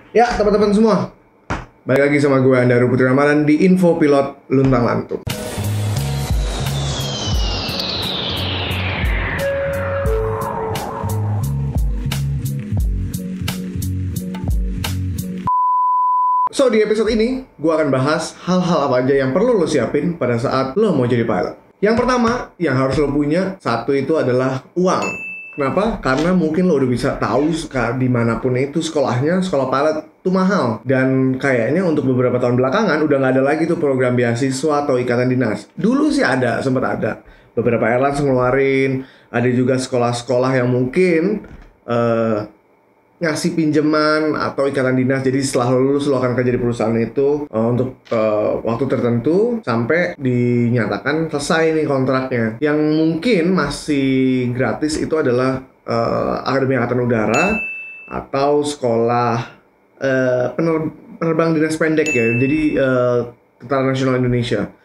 Ya, teman-teman semua, balik lagi sama gue Andaru Putri Ramadan di Info Pilot Luntang Lantung. So, di episode ini, gue akan bahas hal-hal apa aja yang perlu lo siapin pada saat lo mau jadi pilot. Yang pertama, yang harus lo punya, satu itu adalah uang. Kenapa? Karena mungkin lo udah bisa tahu dimanapun itu sekolahnya, sekolah pilot itu mahal. Dan kayaknya untuk beberapa tahun belakangan udah nggak ada lagi tuh program beasiswa atau ikatan dinas. Dulu sih ada, sempat ada. Beberapa airlines ngeluarin, ada juga sekolah-sekolah yang mungkin ngasih pinjaman atau ikatan dinas. Jadi setelah lo lulus lo akan kerja di perusahaan itu untuk waktu tertentu sampai dinyatakan selesai nih kontraknya. Yang mungkin masih gratis itu adalah Akademi Angkatan Udara atau sekolah penerbang dinas pendek ya. Jadi Tentara Nasional Indonesia.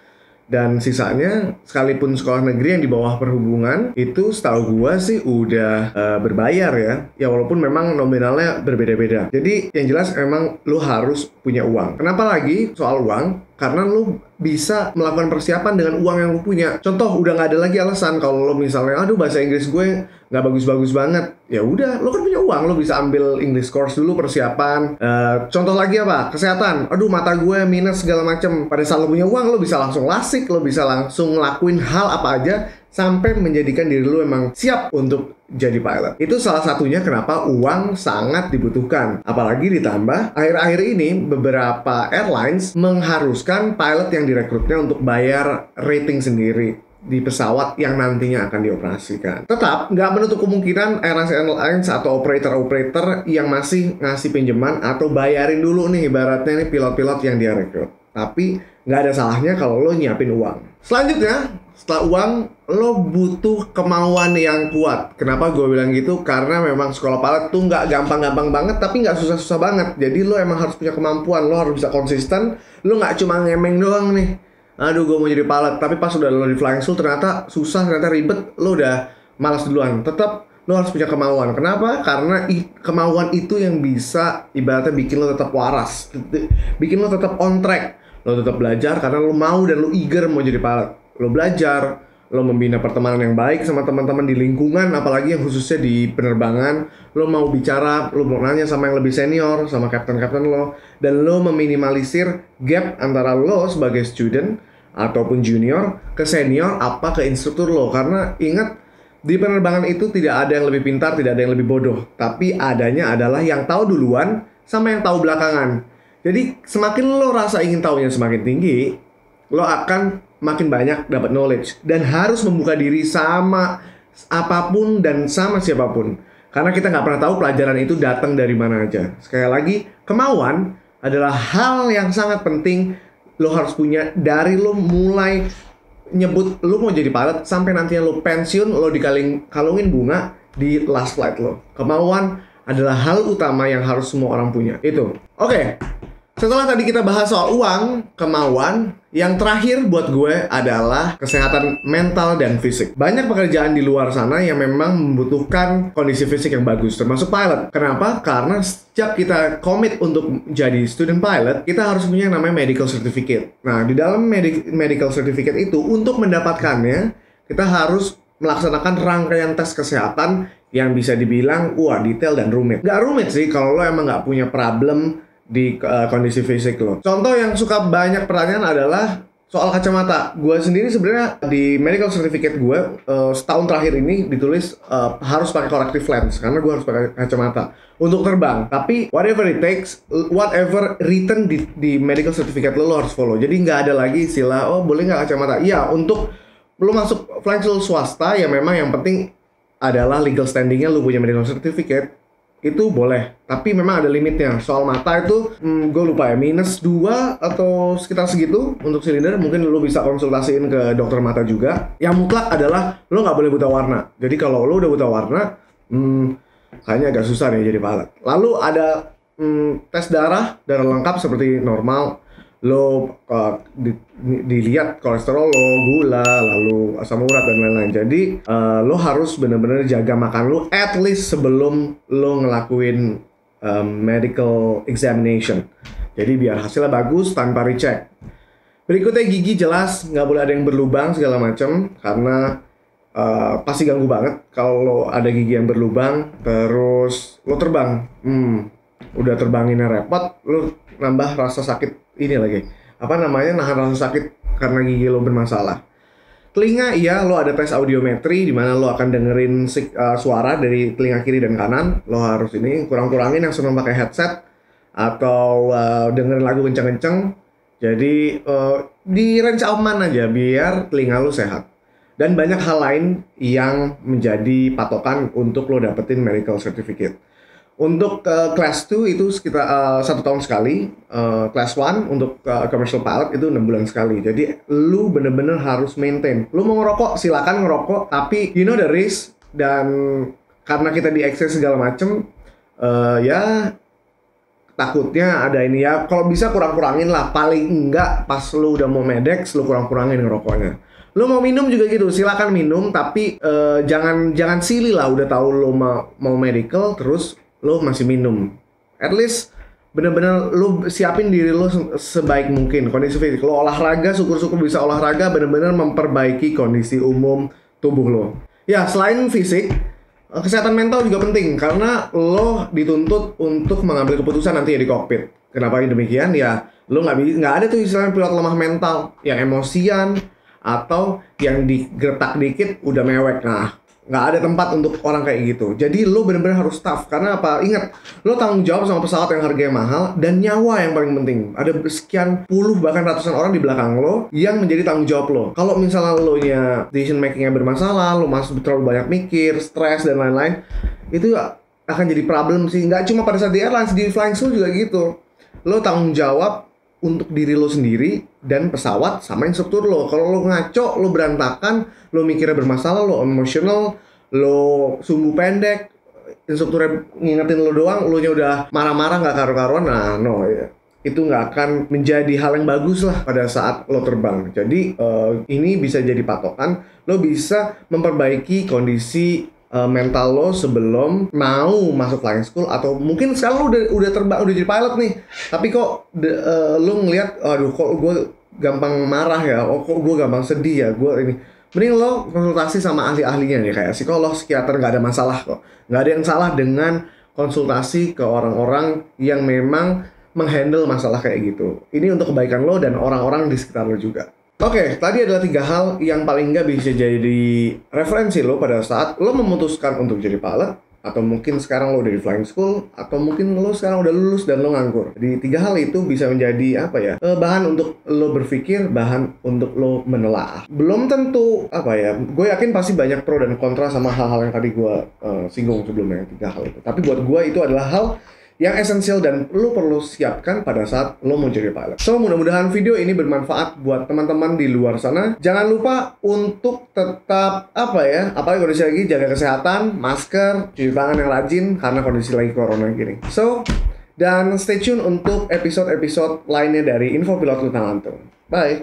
Dan sisanya, sekalipun sekolah negeri yang di bawah perhubungan, itu setahu gua sih udah berbayar ya. Ya walaupun memang nominalnya berbeda-beda. Jadi yang jelas emang lu harus punya uang. Kenapa lagi soal uang? Karena lu bisa melakukan persiapan dengan uang yang lu punya. Contoh, udah nggak ada lagi alasan kalau lo misalnya, aduh bahasa Inggris gue nggak bagus-bagus banget. Ya udah, lo kan punya uang, lo bisa ambil English course dulu persiapan. Contoh lagi apa? Kesehatan. Aduh mata gue minus segala macem. Pada saat lo punya uang, lo bisa langsung lasik, lo bisa langsung ngelakuin hal apa aja sampai menjadikan diri lo emang siap untuk jadi pilot. Itu salah satunya kenapa uang sangat dibutuhkan. Apalagi ditambah akhir-akhir ini beberapa airlines mengharuskan pilot yang direkrutnya untuk bayar rating sendiri di pesawat yang nantinya akan dioperasikan. Tetap nggak menutup kemungkinan airlines atau operator-operator yang masih ngasih pinjaman atau bayarin dulu nih ibaratnya nih pilot-pilot yang dia rekrut. Tapi nggak ada salahnya kalau lo nyiapin uang. Selanjutnya, setelah uang, lo butuh kemauan yang kuat. Kenapa gue bilang gitu? Karena memang sekolah pilot tuh nggak gampang-gampang banget, tapi nggak susah-susah banget. Jadi lo emang harus punya kemampuan, lo harus bisa konsisten. Lo nggak cuma ngemeng doang nih. Aduh, gue mau jadi pilot, tapi pas udah lo di flying school ternyata susah, ternyata ribet, lo udah malas duluan. Tetap lo harus punya kemauan. Kenapa? Karena kemauan itu yang bisa ibaratnya bikin lo tetap waras, bikin lo tetap on track. Lo tetap belajar karena lo mau dan lo eager mau jadi pilot. Lo belajar, lo membina pertemanan yang baik sama teman-teman di lingkungan, apalagi yang khususnya di penerbangan. Lo mau bicara, lo mau nanya sama yang lebih senior, sama kapten-kapten lo, dan lo meminimalisir gap antara lo sebagai student ataupun junior ke senior apa ke instruktur lo. Karena ingat, di penerbangan itu tidak ada yang lebih pintar, tidak ada yang lebih bodoh, tapi adanya adalah yang tahu duluan sama yang tahu belakangan. Jadi semakin lo rasa ingin tahunya semakin tinggi, lo akan makin banyak dapat knowledge. Dan harus membuka diri sama apapun dan sama siapapun. Karena kita nggak pernah tahu pelajaran itu datang dari mana aja. Sekali lagi, kemauan adalah hal yang sangat penting lo harus punya dari lo mulai nyebut lo mau jadi pilot sampai nantinya lo pensiun, lo dikalungin bunga di last flight lo. Kemauan adalah hal utama yang harus semua orang punya. Itu. Oke. Setelah tadi kita bahas soal uang, kemauan, yang terakhir buat gue adalah kesehatan mental dan fisik. Banyak pekerjaan di luar sana yang memang membutuhkan kondisi fisik yang bagus, termasuk pilot. Kenapa? Karena sejak kita komit untuk jadi student pilot, kita harus punya yang namanya medical certificate. Nah, di dalam medical certificate itu, untuk mendapatkannya, kita harus melaksanakan rangkaian tes kesehatan yang bisa dibilang, wah, detail dan rumit. Nggak rumit sih kalau lo emang nggak punya problem di kondisi fisik lo. Contoh yang suka banyak pertanyaan adalah soal kacamata. Gue sendiri sebenarnya di medical certificate gue setahun terakhir ini ditulis harus pakai corrective lens karena gue harus pakai kacamata untuk terbang. Tapi whatever it takes, whatever written di medical certificate lo harus follow. Jadi nggak ada lagi istilah oh boleh nggak kacamata. Iya, untuk lo masuk flying school swasta ya memang yang penting adalah legal standingnya lo punya medical certificate. Itu boleh, tapi memang ada limitnya. Soal mata itu, gue lupa ya, -2 atau sekitar segitu untuk silinder. Mungkin lo bisa konsultasiin ke dokter mata juga. Yang mutlak adalah lo nggak boleh buta warna. Jadi kalau lo udah buta warna, kayaknya agak susah nih jadi pilot. Lalu ada tes darah lengkap seperti normal. Lo dilihat kolesterol lo, gula, lalu asam urat dan lain-lain. Jadi lo harus benar-benar jaga makan lo at least sebelum lo ngelakuin medical examination. Jadi biar hasilnya bagus tanpa recheck. Berikutnya gigi jelas, nggak boleh ada yang berlubang segala macam karena pasti ganggu banget kalau ada gigi yang berlubang terus lo terbang. Udah terbanginnya repot, lo nambah rasa sakit ini lagi. Nahan rasa sakit karena gigi lo bermasalah. Telinga, iya, lo ada tes audiometri di mana lo akan dengerin suara dari telinga kiri dan kanan. Lo harus ini kurang-kurangin yang senang pakai headset atau dengerin lagu kenceng-kenceng. Jadi di range aman aja biar telinga lo sehat. Dan banyak hal lain yang menjadi patokan untuk lo dapetin medical certificate. Untuk Class 2 itu sekitar 1 tahun sekali. Class 1 untuk commercial pilot itu 6 bulan sekali. Jadi lu bener-bener harus maintain. Lu mau ngerokok, silakan ngerokok. Tapi you know the risk. Dan karena kita di excess segala macem, ya takutnya ada ini ya. Kalau bisa kurang-kurangin lah. Paling enggak pas lu udah mau medex, lu kurang-kurangin ngerokoknya. Lu mau minum juga gitu, silakan minum. Tapi jangan silly lah. Udah tahu lu mau medical terus lo masih minum. At least bener-bener lo siapin diri lo sebaik mungkin. Kondisi fisik lo olahraga, syukur-syukur bisa olahraga, bener-bener memperbaiki kondisi umum tubuh lo. Ya, selain fisik, kesehatan mental juga penting karena lo dituntut untuk mengambil keputusan nanti di kokpit. Kenapa demikian? Ya, lo nggak ada tuh istilahnya pilot lemah mental yang emosian atau yang digertak dikit udah mewek. Nah, nggak ada tempat untuk orang kayak gitu. Jadi lo bener-bener harus tough. Karena apa? Ingat, lo tanggung jawab sama pesawat yang harganya mahal dan nyawa yang paling penting. Ada sekian puluh bahkan ratusan orang di belakang lo yang menjadi tanggung jawab lo. Kalau misalnya lo nya decision makingnya bermasalah, lo masih terlalu banyak mikir, stres dan lain-lain, itu akan jadi problem sih. Nggak cuma pada saat di airlines, di flying school juga gitu. Lo tanggung jawab untuk diri lo sendiri dan pesawat sama instruktur lo. Kalau lo ngaco, lo berantakan, lo mikirnya bermasalah, lo emotional, lo sumbu pendek, instrukturnya ngingetin lo doang, lo nya udah marah-marah nggak karu-karuan, nah no ya. Itu nggak akan menjadi hal yang bagus lah pada saat lo terbang. Jadi ini bisa jadi patokan, lo bisa memperbaiki kondisi mental lo sebelum mau masuk flying school, atau mungkin sekarang lo udah terbang, udah jadi pilot nih, tapi kok lo ngelihat, aduh kok gue gampang marah ya, kok gue gampang sedih ya, gue ini. Mending lo konsultasi sama ahli-ahlinya nih, kayak psikolog, psikiater, nggak ada masalah kok. Nggak ada yang salah dengan konsultasi ke orang-orang yang memang menghandle masalah kayak gitu. Ini untuk kebaikan lo dan orang-orang di sekitar lo juga. Oke, tadi adalah 3 hal yang paling nggak bisa jadi referensi lo pada saat lo memutuskan untuk jadi pilot, atau mungkin sekarang lo udah di flying school, atau mungkin lo sekarang udah lulus dan lo nganggur. Jadi 3 hal itu bisa menjadi bahan untuk lo berpikir, bahan untuk lo menelaah. Belum tentu gue yakin pasti banyak pro dan kontra sama hal-hal yang tadi gue singgung sebelumnya, 3 hal itu. Tapi buat gue itu adalah hal yang esensial dan lo perlu siapkan pada saat lo mau jadi pilot. So, mudah-mudahan video ini bermanfaat buat teman-teman di luar sana. Jangan lupa untuk tetap apalagi kondisi lagi, jaga kesehatan, masker, cuci tangan yang rajin karena kondisi lagi corona gini. So, dan stay tune untuk episode-episode lainnya dari Info Pilot Lutangantung. Bye!